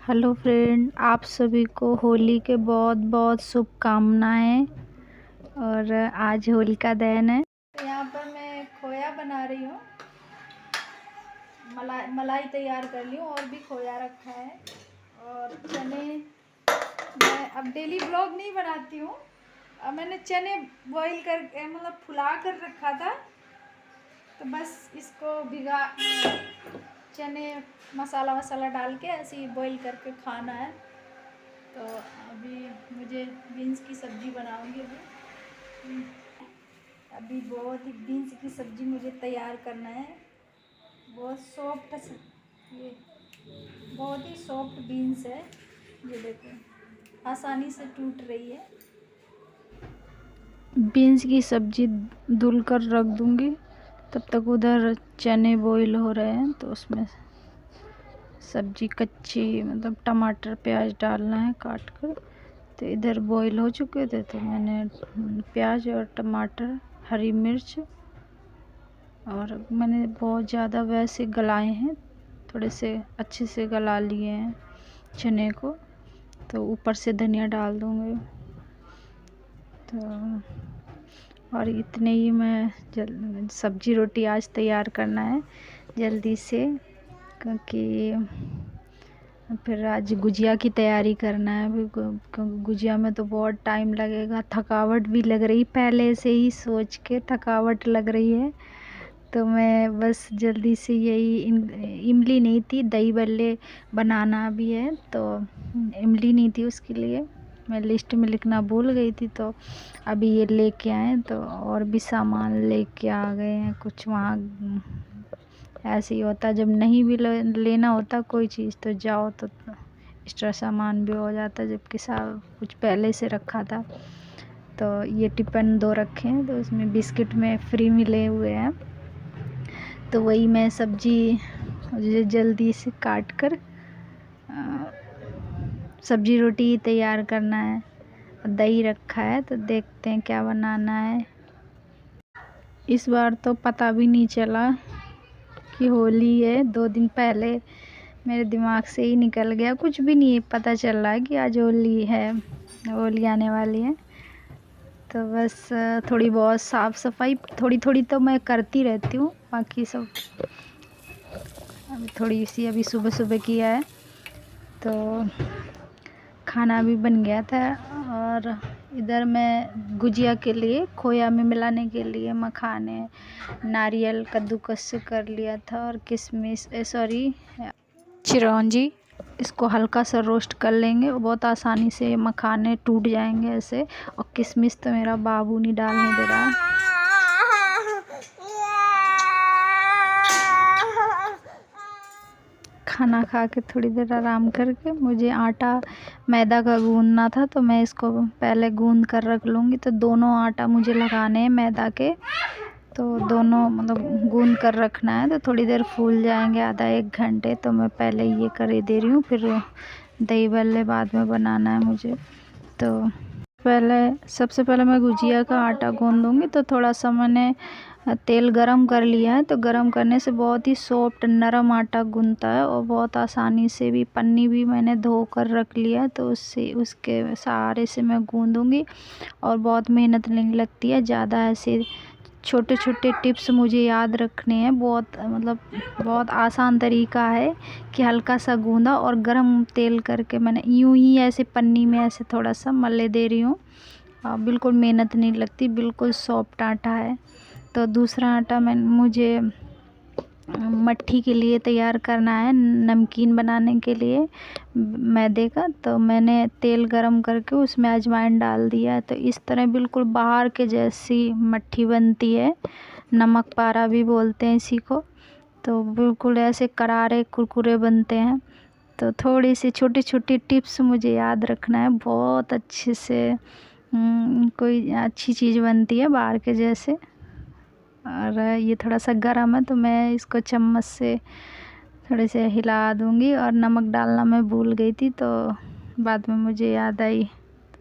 Hello friend, आप सभी को होली के बहुत बहुत शुभकामनाएं। और आज होलिका दहन है। तो यहाँ पर मैं खोया बना रही हूँ। मलाई तैयार कर ली हूँ और भी खोया रखा है। और चने मैं अब डेली ब्लॉग नहीं बनाती हूँ। अब मैंने चने बॉईल कर मतलब फुला कर रखा था, तो बस इसको भिगा चने मसाला वसाला डाल के ऐसे ही बॉईल करके खाना है। तो अभी मुझे बीन्स की सब्ज़ी बनाऊंगी। अभी बहुत ही बीन्स की सब्ज़ी मुझे तैयार करना है। बहुत सॉफ्ट, ये बहुत ही सॉफ्ट बीन्स है। ये देखो आसानी से टूट रही है। बीन्स की सब्ज़ी धुल कर रख दूंगी, तब तक उधर चने बॉईल हो रहे हैं। तो उसमें सब्ज़ी कच्ची मतलब टमाटर प्याज डालना है काट कर। तो इधर बॉईल हो चुके थे, तो मैंने प्याज और टमाटर, हरी मिर्च, और मैंने बहुत ज़्यादा वैसे गलाए हैं, थोड़े से अच्छे से गला लिए हैं चने को। तो ऊपर से धनिया डाल दूँगी। तो और इतने ही मैं सब्ज़ी रोटी आज तैयार करना है जल्दी से, क्योंकि फिर आज गुजिया की तैयारी करना है। क्योंकि गुजिया में तो बहुत टाइम लगेगा, थकावट भी लग रही, पहले से ही सोच के थकावट लग रही है। तो मैं बस जल्दी से यही इमली नहीं थी, दही बल्ले बनाना भी है, तो इमली नहीं थी, उसके लिए मैं लिस्ट में लिखना भूल गई थी। तो अभी ये लेके आए, तो और भी सामान लेके आ गए हैं कुछ। वहाँ ऐसे ही होता, जब नहीं भी लेना होता कोई चीज़ तो जाओ तो एक्स्ट्रा सामान भी हो जाता, जबकि सब कुछ पहले से रखा था। तो ये टिफ़िन 2 रखे हैं, तो उसमें बिस्किट में फ्री मिले हुए हैं। तो वही मैं सब्ज़ी जल्दी से काट कर सब्ज़ी रोटी तैयार करना है। दही रखा है, तो देखते हैं क्या बनाना है। इस बार तो पता भी नहीं चला कि होली है। 2 दिन पहले मेरे दिमाग से ही निकल गया, कुछ भी नहीं पता चल रहा है कि आज होली है, होली आने वाली है। तो बस थोड़ी बहुत साफ़ सफाई थोड़ी थोड़ी तो मैं करती रहती हूँ, बाकी सब अभी थोड़ी सी अभी सुबह सुबह किया है। तो खाना भी बन गया था। और इधर मैं गुजिया के लिए खोया में मिलाने के लिए मखाने, नारियल कद्दूकस कर लिया था, और किशमिश चिरौंजी, इसको हल्का सा रोस्ट कर लेंगे। बहुत आसानी से मखाने टूट जाएंगे ऐसे। और किशमिश तो मेरा बाबू नहीं डालने दे रहा है। खाना खा के थोड़ी देर आराम करके मुझे आटा मैदा का गूंदना था, तो मैं इसको पहले गूंद कर रख लूँगी। तो दोनों आटा मुझे लगाने हैं मैदा के, तो दोनों मतलब गूंद कर रखना है। तो थोड़ी देर फूल जाएंगे, आधा 1 घंटे। तो मैं पहले ये कर दे रही हूँ, फिर दही बल्ले बाद में बनाना है मुझे। तो सबसे पहले मैं गुजिया का आटा गूंदूँगी। तो थोड़ा सा मैंने तेल गरम कर लिया है। तो गरम करने से बहुत ही सॉफ्ट नरम आटा गूंदता है, और बहुत आसानी से भी। पन्नी भी मैंने धो कर रख लिया है, तो उसके सहारे से मैं गूंदूँगी। और बहुत मेहनत नहीं लगती है ज़्यादा। ऐसे छोटे छोटे टिप्स मुझे याद रखने हैं। बहुत आसान तरीका है कि हल्का सा गूंदा और गरम तेल करके मैंने यूं ही ऐसे पन्नी में ऐसे थोड़ा सा मले दे रही हूँ। बिल्कुल मेहनत नहीं लगती, बिल्कुल सॉफ्ट आटा है। तो दूसरा आटा मुझे मट्ठी के लिए तैयार करना है, नमकीन बनाने के लिए मैदे का। तो मैंने तेल गरम करके उसमें अजवाइन डाल दिया है। तो इस तरह बिल्कुल बाहर के जैसी मट्ठी बनती है, नमक पारा भी बोलते हैं इसी को। तो बिल्कुल ऐसे करारे कुरकुरे बनते हैं। तो थोड़ी सी छोटी छोटी टिप्स मुझे याद रखना है, बहुत अच्छे से कोई अच्छी चीज़ बनती है बाहर के जैसे। और ये थोड़ा सा गर्म है, तो मैं इसको चम्मच से थोड़े से हिला दूंगी। और नमक डालना मैं भूल गई थी, तो बाद में मुझे याद आई।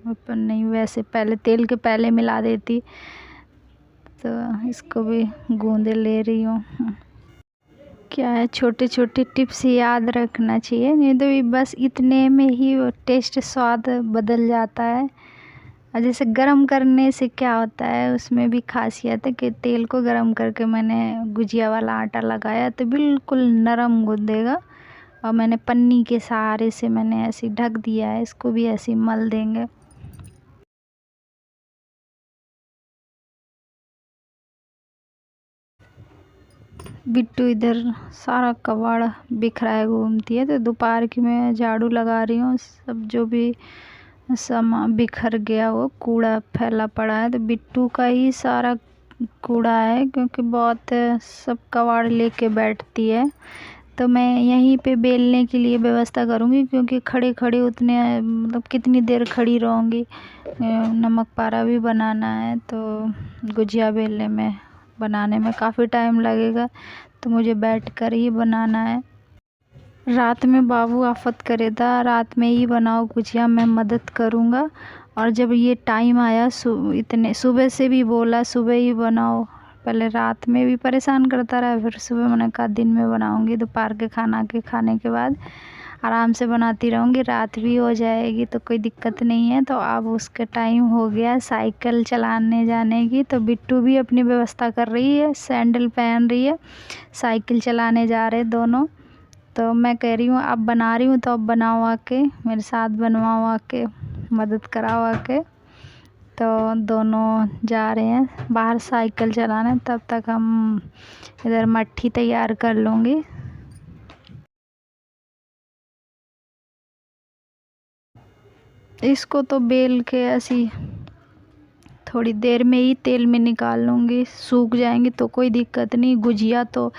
तो नहीं, वैसे पहले तेल के पहले मिला देती। तो इसको भी गूंदे ले रही हूँ। क्या है, छोटे छोटे टिप्स याद रखना चाहिए, नहीं तो ये बस इतने में ही वो टेस्ट स्वाद बदल जाता है। और जैसे गरम करने से क्या होता है, उसमें भी खासियत है कि तेल को गरम करके मैंने गुजिया वाला आटा लगाया तो बिल्कुल नरम गूंदेगा। और मैंने पन्नी के सहारे से मैंने ऐसे ढक दिया है, इसको भी ऐसे ही मल देंगे। बिट्टू इधर सारा कबाड़ बिखरा है, घूमती है। तो दोपहर की मैं झाड़ू लगा रही हूँ, सब जो भी सामान बिखर गया वो कूड़ा फैला पड़ा है तो बिट्टू का ही सारा कूड़ा है, क्योंकि बहुत सब कबाड़ लेके बैठती है। तो मैं यहीं पे बेलने के लिए व्यवस्था करूँगी, क्योंकि खड़े खड़े उतने मतलब कितनी देर खड़ी रहूँगी। नमक पारा भी बनाना है तो गुजिया बेलने में बनाने में काफ़ी टाइम लगेगा, तो मुझे बैठकर ही बनाना है। रात में बाबू आफत करे था, रात में ही बनाओ गुजिया, मैं मदद करूँगा। और जब ये टाइम आया इतने सुबह से भी बोला सुबह ही बनाओ, पहले रात में भी परेशान करता रहा, फिर सुबह मैंने कहा दिन में बनाऊँगी, दोपहर के खाने के बाद आराम से बनाती रहूँगी, रात भी हो जाएगी तो कोई दिक्कत नहीं है। तो अब उसका टाइम हो गया साइकिल चलाने जाने की, तो बिट्टू भी अपनी व्यवस्था कर रही है, सैंडल पहन रही है, साइकिल चलाने जा रहे दोनों। तो मैं कह रही हूँ अब बना रही हूँ तो अब बनाओ आके, मेरे साथ बनवाओ आके, मदद कराओ आके। तो दोनों जा रहे हैं बाहर साइकिल चलाने, तब तक हम इधर मट्ठी तैयार कर लूँगी। इसको तो बेल के ऐसी थोड़ी देर में ही तेल में निकाल लूँगी, सूख जाएंगी तो कोई दिक्कत नहीं। गुजिया तो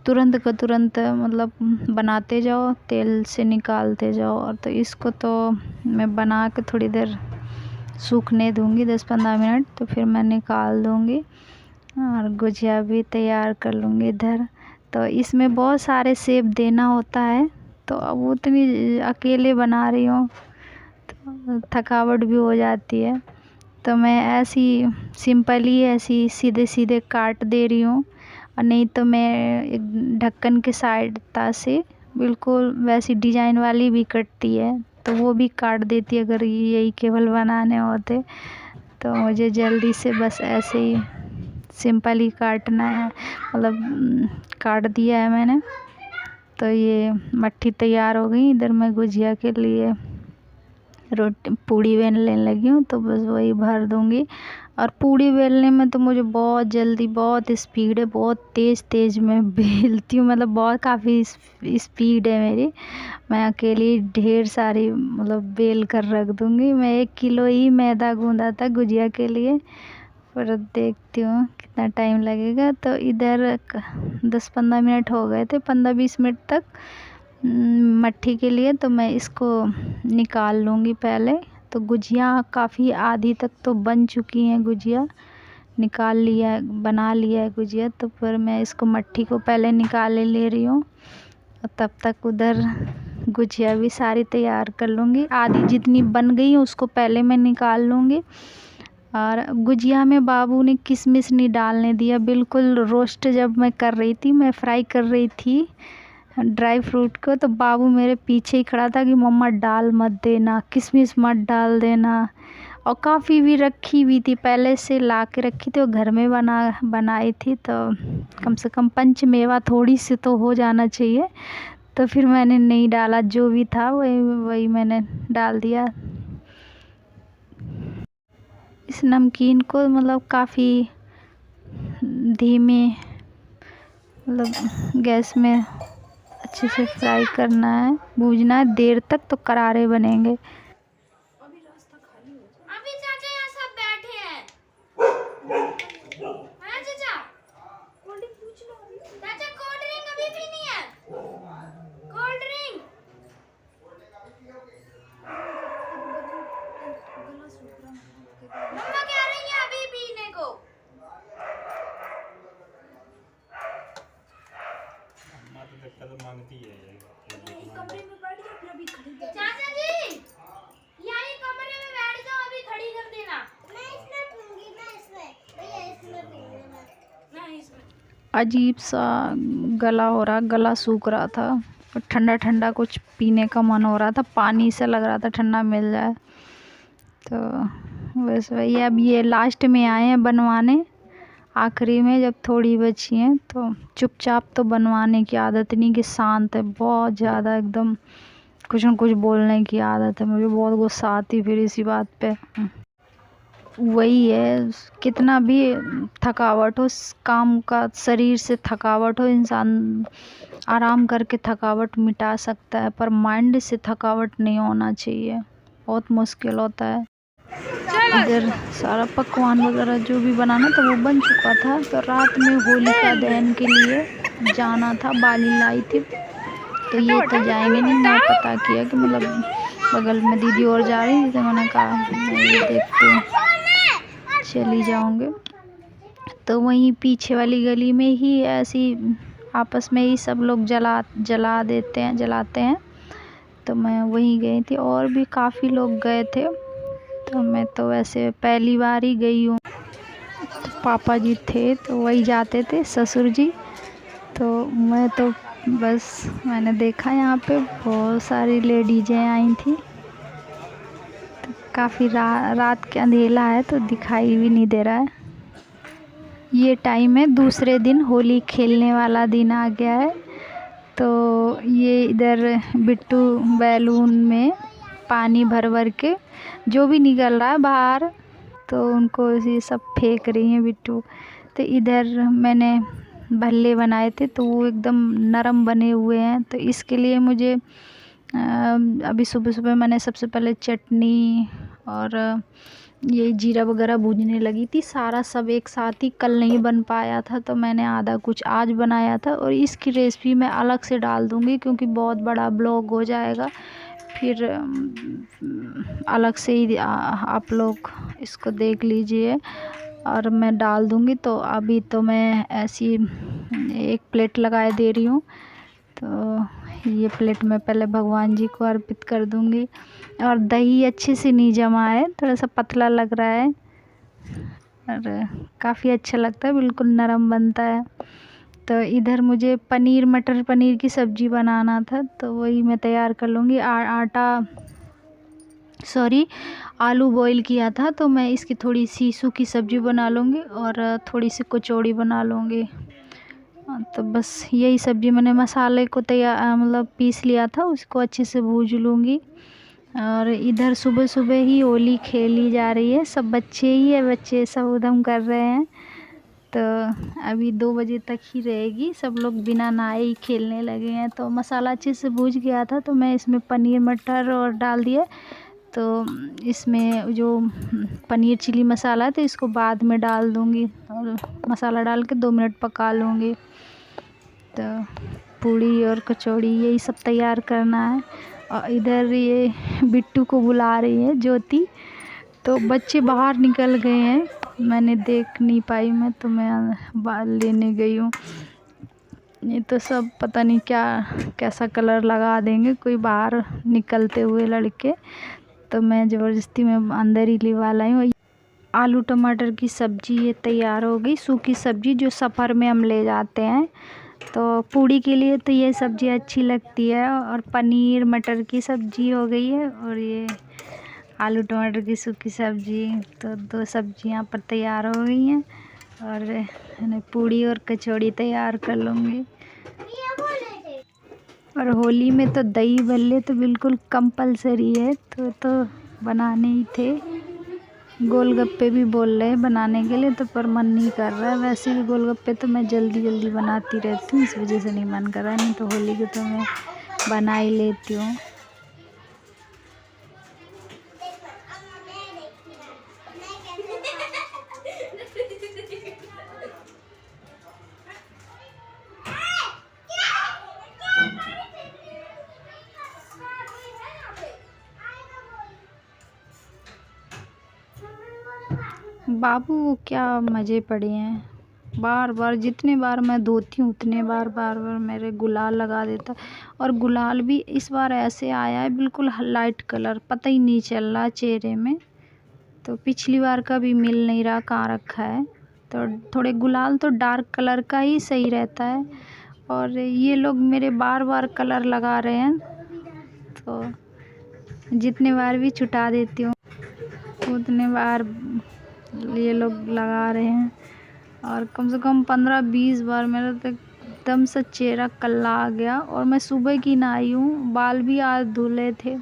तुरंत का तुरंत मतलब बनाते जाओ, तेल से निकालते जाओ। और तो इसको तो मैं बना के थोड़ी देर सूखने दूँगी 10-15 मिनट, तो फिर मैं निकाल दूँगी और गुजिया भी तैयार कर लूँगी इधर। तो इसमें बहुत सारे शेप देना होता है, तो अब उतनी अकेले बना रही हूँ तो थकावट भी हो जाती है, तो मैं ऐसी सिंपली ऐसी सीधे सीधे काट दे रही हूँ। और नहीं तो मैं एक ढक्कन के साइड से बिल्कुल वैसी डिजाइन वाली भी कटती है, तो वो भी काट देती है अगर यही केवल बनाने होते। तो मुझे जल्दी से बस ऐसे ही सिंपल ही काटना है, मतलब काट दिया है मैंने। तो ये मट्ठी तैयार हो गई। इधर मैं गुजिया के लिए रोटी पूड़ी बेलने लगी हूँ, तो बस वही भर दूँगी। और पूड़ी बेलने में तो मुझे बहुत जल्दी, बहुत स्पीड है, बहुत तेज़ मैं बेलती हूँ, मतलब बहुत काफ़ी स्पीड है मेरी। मैं अकेली ढेर सारी मतलब बेल कर रख दूँगी। मैं 1 किलो ही मैदा गूँधा था गुजिया के लिए, पर देखती हूँ कितना टाइम लगेगा। तो इधर 10-15 मिनट हो गए थे, 15-20 मिनट तक मट्ठी के लिए। तो मैं इसको निकाल लूँगी पहले। तो गुजिया काफ़ी आधी तक तो बन चुकी हैं गुजिया, निकाल लिया है, बना लिया है गुजिया। तो फिर मैं इसको मट्ठी को पहले निकाल ले रही हूँ, और तब तक उधर गुजिया भी सारी तैयार कर लूँगी। आधी जितनी बन गई है उसको पहले मैं निकाल लूँगी। और गुजिया में बाबू ने किशमिश नहीं डालने दिया, बिल्कुल रोस्ट जब मैं कर रही थी, मैं फ्राई कर रही थी ड्राई फ्रूट को, तो बाबू मेरे पीछे ही खड़ा था कि मम्मा डाल मत देना, किशमिश मत डाल देना। और काफ़ी भी रखी हुई थी, पहले से ला के रखी थी, वो घर में बनाई थी, तो कम से कम पंचमेवा थोड़ी सी तो हो जाना चाहिए। तो फिर मैंने नहीं डाला, जो भी था वही मैंने डाल दिया। इस नमकीन को मतलब काफ़ी धीमे मतलब गैस में अच्छे से फ्राई करना है, भूनना है देर तक, तो करारे बनेंगे। अभी चाचा यहाँ सब बैठे हैं। हाँ चाचा, कोल्ड ड्रिंक पूछ लो। चाचा कोल्ड ड्रिंक अभी भी नहीं है। कोल्ड ड्रिंक मम्मा कह रही है अभी पीने को। मांगती है कमरे में बैठ जा, फिर अभी खड़ी। चाचा जी अजीब सा गला हो रहा, गला सूख रहा था और ठंडा ठंडा कुछ पीने का मन हो रहा था, पानी से लग रहा था ठंडा मिल जाए। तो बस वही, अब ये लास्ट में आए हैं बनवाने, आखिरी में जब थोड़ी बची हैं। तो चुपचाप तो बनवाने की आदत नहीं कि शांत है, बहुत ज़्यादा एकदम कुछ न कुछ बोलने की आदत है। मुझे बहुत गुस्सा आती फिर इसी बात पे। वही है, कितना भी थकावट हो काम का, शरीर से थकावट हो, इंसान आराम करके थकावट मिटा सकता है, पर माइंड से थकावट नहीं होना चाहिए, बहुत मुश्किल होता है। इधर सारा पकवान वगैरह जो भी बनाना था वो बन चुका था। तो रात में होलिका दहन के लिए जाना था, बाली लाई थी। तो ये तो जाएंगे नहीं, मैं पता किया कि मतलब बगल में दीदी और जा रही थी, तो मैंने कहा मैं ये देखती हूँ, चली जाऊँगे। तो वहीं पीछे वाली गली में ही ऐसी आपस में ही सब लोग जलाते हैं। तो मैं वहीं गई थी, और भी काफ़ी लोग गए थे। तो मैं तो वैसे पहली बार ही गई हूँ। तो पापा जी थे तो वही जाते थे, ससुर जी। तो मैं तो बस मैंने देखा यहाँ पे बहुत सारी लेडीजें आई थी। तो काफ़ी रात के अंधेला है तो दिखाई भी नहीं दे रहा है। ये टाइम है, दूसरे दिन होली खेलने वाला दिन आ गया है। तो ये इधर बिट्टू बैलून में पानी भर के जो भी निकल रहा है बाहर, तो उनको ये सब फेंक रही हैं बिट्टू। तो इधर मैंने भल्ले बनाए थे तो वो एकदम नरम बने हुए हैं। तो इसके लिए मुझे अभी सुबह सुबह मैंने सबसे पहले चटनी और ये जीरा वगैरह भूनने लगी थी। सारा सब एक साथ ही कल नहीं बन पाया था, तो मैंने आधा कुछ आज बनाया था। और इसकी रेसिपी मैं अलग से डाल दूँगी क्योंकि बहुत बड़ा ब्लॉग हो जाएगा, फिर अलग से ही आप लोग इसको देख लीजिए और मैं डाल दूँगी। तो अभी तो मैं ऐसी एक प्लेट लगाए दे रही हूँ। तो ये प्लेट मैं पहले भगवान जी को अर्पित कर दूँगी। और दही अच्छे से नहीं जमा है, थोड़ा सा पतला लग रहा है और काफ़ी अच्छा लगता है, बिल्कुल नरम बनता है। तो इधर मुझे पनीर मटर पनीर की सब्ज़ी बनाना था, तो वही मैं तैयार कर लूँगी। आलू बॉईल किया था, तो मैं इसकी थोड़ी सी सूखी सब्ज़ी बना लूँगी और थोड़ी सी कचौड़ी बना लूँगी। तो बस यही सब्ज़ी मैंने मसाले को तैयार मतलब पीस लिया था, उसको अच्छे से भूज लूँगी। और इधर सुबह सुबह ही होली खेली जा रही है, सब बच्चे ही है, बच्चे सब उधम कर रहे हैं। तो अभी 2 बजे तक ही रहेगी, सब लोग बिना नहाए ही खेलने लगे हैं। तो मसाला अच्छे से भूज गया था, तो मैं इसमें पनीर मटर और डाल दिए। तो इसमें जो पनीर चिली मसाला है तो इसको बाद में डाल दूँगी और मसाला डाल के 2 मिनट पका लूँगी। तो पूड़ी और कचौड़ी यही सब तैयार करना है। और इधर ये बिट्टू को बुला रही है ज्योति, तो बच्चे बाहर निकल गए हैं, मैंने देख नहीं पाई मैं, तो मैं बाल लेने गई हूँ। ये तो सब पता नहीं क्या कैसा कलर लगा देंगे कोई बाहर निकलते हुए लड़के, तो मैं ज़बरदस्ती में अंदर ही लिवा लाई हूँ। आलू टमाटर की सब्ज़ी ये तैयार हो गई, सूखी सब्ज़ी जो सफ़र में हम ले जाते हैं। तो पूड़ी के लिए तो ये सब्ज़ी अच्छी लगती है। और पनीर मटर की सब्ज़ी हो गई है और ये आलू टमाटर की सूखी सब्ज़ी, तो 2 सब्ज़ियाँ पर तैयार हो गई हैं। और मैंने पूड़ी और कचौड़ी तैयार कर लूँगी। और होली में तो दही भल्ले तो बिल्कुल कंपलसरी है, तो बनाने ही थे। गोलगप्पे भी बोल रहे हैं बनाने के लिए, तो पर मन नहीं कर रहा है। वैसे भी गोलगप्पे तो मैं जल्दी जल्दी बनाती रहती हूँ, इस वजह से नहीं मन कर रहा है, नहीं तो होली के तो मैं बना ही लेती हूँ। बाबू क्या मज़े पड़े हैं, बार बार जितने बार मैं धोती हूँ उतने बार मेरे गुलाल लगा देता। और गुलाल भी इस बार ऐसे आया है बिल्कुल लाइट कलर, पता ही नहीं चल रहा चेहरे में। तो पिछली बार का भी मिल नहीं रहा, कहाँ रखा है। तो थोड़े गुलाल तो डार्क कलर का ही सही रहता है। और ये लोग मेरे बार बार कलर लगा रहे हैं, तो जितने बार भी छुटा देती हूँ उतने बार ये लोग लगा रहे हैं। और कम से कम 15-20 बार मेरा तो एकदम से चेहरा कल्ला आ गया। और मैं सुबह की नहाई हूँ, बाल भी आज धुले थे,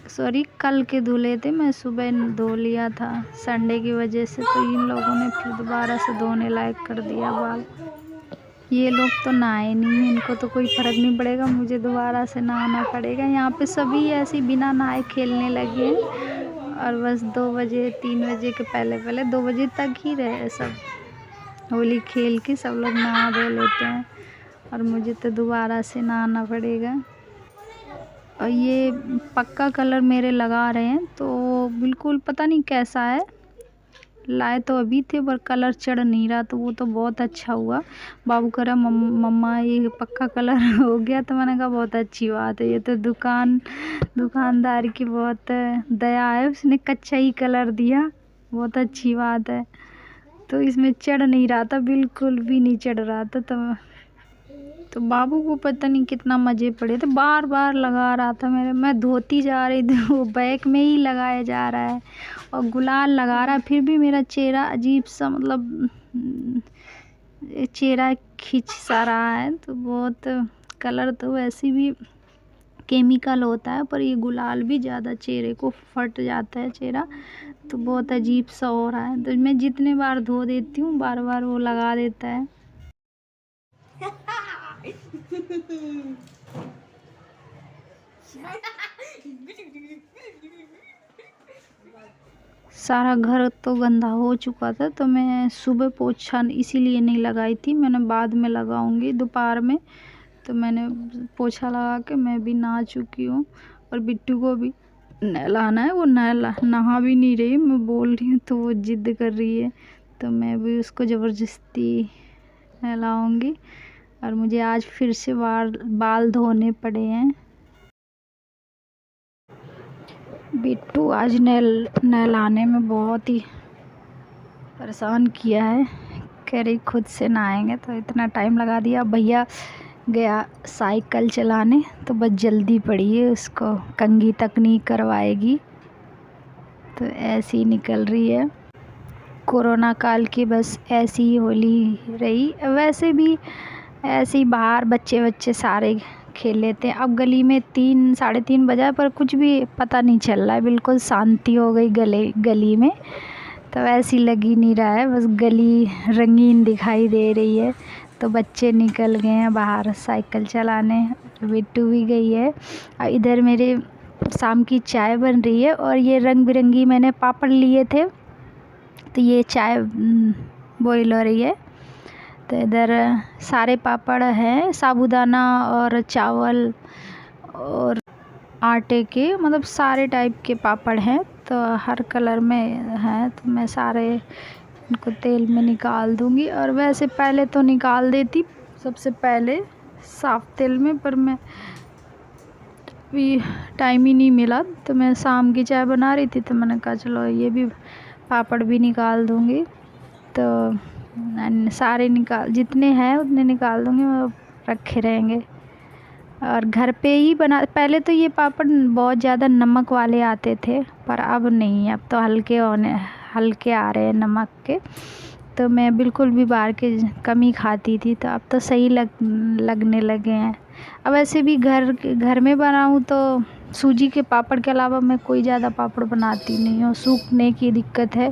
सॉरी कल के धुले थे, मैं सुबह धो लिया था संडे की वजह से। तो इन लोगों ने फिर दोबारा से धोने लायक कर दिया बाल। ये लोग तो नहाए नहीं, इनको तो कोई फ़र्क नहीं पड़ेगा, मुझे दोबारा से नहाना पड़ेगा। यहाँ पे सभी ऐसे बिना नहाए खेलने लगे हैं। और बस 2 बजे 3 बजे के पहले 2 बजे तक ही रहे सब, होली खेल के सब लोग नहा धो लेते हैं और मुझे तो दोबारा से नहाना पड़ेगा। और ये पक्का कलर मेरे लगा रहे हैं, तो बिल्कुल पता नहीं कैसा है, लाए तो अभी थे पर कलर चढ़ नहीं रहा, तो वो तो बहुत अच्छा हुआ। बाबू कह रहा मम्मा ये पक्का कलर हो गया, तो मैंने कहा बहुत अच्छी बात है, ये तो दुकानदार की बहुत दया है, उसने कच्चा ही कलर दिया, बहुत अच्छी बात है। तो इसमें चढ़ नहीं रहा था, बिल्कुल भी नहीं चढ़ रहा था। तो बाबू को पता नहीं कितना मज़े पड़े थे, बार बार लगा रहा था मैं धोती जा रही थी, वो बैक में ही लगाया जा रहा है और गुलाल लगा रहा है, फिर भी मेरा चेहरा अजीब सा, मतलब चेहरा खिंच सा रहा है। तो बहुत कलर तो वैसे भी केमिकल होता है, पर ये गुलाल भी ज़्यादा चेहरे को फट जाता है चेहरा, तो बहुत अजीब सा हो रहा है। तो मैं जितने बार धो देती हूँ बार बार वो लगा देता है। सारा घर तो गंदा हो चुका था, तो मैं सुबह पोछा इसीलिए नहीं लगाई थी, मैंने बाद में लगाऊंगी दोपहर में। तो मैंने पोछा लगा के मैं भी नहा चुकी हूँ और बिट्टू को भी नहलाना है। वो नहा भी नहीं रही, मैं बोल रही हूँ तो वो जिद कर रही है, तो मैं भी उसको ज़बरदस्ती नहलाऊंगी। और मुझे आज फिर से बाल धोने पड़े हैं। बिट्टू आज नहलाने में बहुत ही परेशान किया है, कह रही खुद से नहाएंगे, तो इतना टाइम लगा दिया। भैया गया साइकिल चलाने, तो बस जल्दी पड़ी है, उसको कंघी तक नहीं करवाएगी, तो ऐसी ही निकल रही है। कोरोना काल की बस ऐसी ही होली रही, वैसे भी ऐसे ही बाहर बच्चे सारे खेल लेते हैं। अब गली में 3-3:30 बजा, पर कुछ भी पता नहीं चल रहा है, बिल्कुल शांति हो गई गली में, तो ऐसी लगी नहीं रहा है, बस गली रंगीन दिखाई दे रही है। तो बच्चे निकल गए हैं बाहर साइकिल चलाने, बिट्टू भी गई है। और इधर मेरे शाम की चाय बन रही है, और ये रंग बिरंगी मैंने पापड़ लिए थे, तो ये चाय बॉईल हो रही है। तो इधर सारे पापड़ हैं, साबूदाना और चावल और आटे के, मतलब सारे टाइप के पापड़ हैं, तो हर कलर में हैं। तो मैं सारे इनको तेल में निकाल दूंगी, और वैसे पहले तो निकाल देती सबसे पहले साफ तेल में, पर मैं भी टाइम ही नहीं मिला, तो मैं शाम की चाय बना रही थी, तो मैंने कहा चलो ये भी पापड़ भी निकाल दूंगी। तो सारे जितने हैं उतने निकाल दूंगी, वो रखे रहेंगे। और घर पे ही बना, पहले तो ये पापड़ बहुत ज़्यादा नमक वाले आते थे, पर अब नहीं, अब तो हल्के आ रहे हैं नमक के। तो मैं बिल्कुल भी बाहर के कम ही खाती थी, तो अब तो सही लगने लगे हैं। अब ऐसे भी घर में बनाऊँ तो सूजी के पापड़ के अलावा मैं कोई ज़्यादा पापड़ बनाती नहीं हूँ, सूखने की दिक्कत है,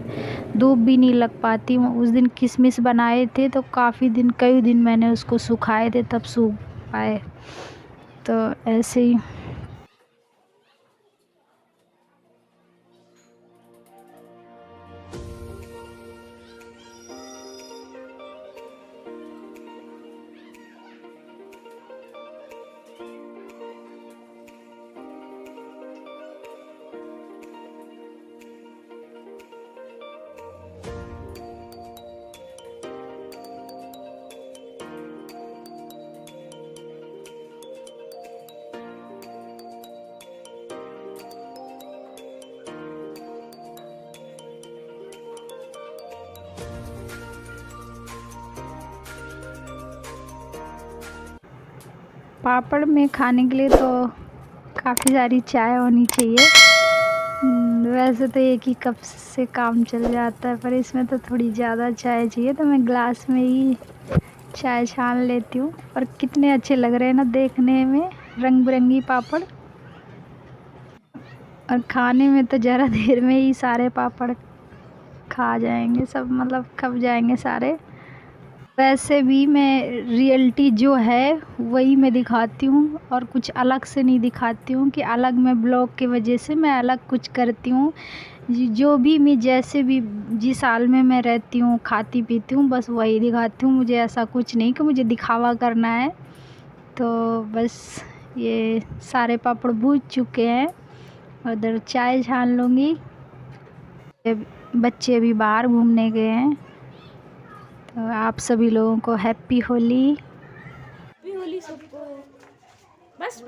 धूप भी नहीं लग पाती। उस दिन किशमिश बनाए थे, तो कई दिन मैंने उसको सुखाए थे, तब सूख पाए, तो ऐसे ही। पापड़ में खाने के लिए तो काफ़ी सारी चाय होनी चाहिए। वैसे तो एक ही कप से काम चल जाता है, पर इसमें तो थोड़ी ज़्यादा चाय चाहिए, तो मैं ग्लास में ही चाय छान लेती हूँ। और कितने अच्छे लग रहे हैं ना देखने में, रंग बिरंगी पापड़। और खाने में तो ज़रा देर में ही सारे पापड़ खा जाएंगे सब, मतलब खप जाएंगे सारे। वैसे भी मैं रियलिटी जो है वही मैं दिखाती हूँ, और कुछ अलग से नहीं दिखाती हूँ कि अलग मैं ब्लॉग की वजह से मैं अलग कुछ करती हूँ। जो भी मैं जैसे भी जिस हाल में मैं रहती हूँ, खाती पीती हूँ, बस वही दिखाती हूँ। मुझे ऐसा कुछ नहीं कि मुझे दिखावा करना है। तो बस ये सारे पापड़ भूज चुके हैं, उधर चाय छान लूँगी। बच्चे अभी बाहर घूमने गए हैं। तो आप सभी लोगों को हैप्पी होली। हैप्पी होली सबको। बस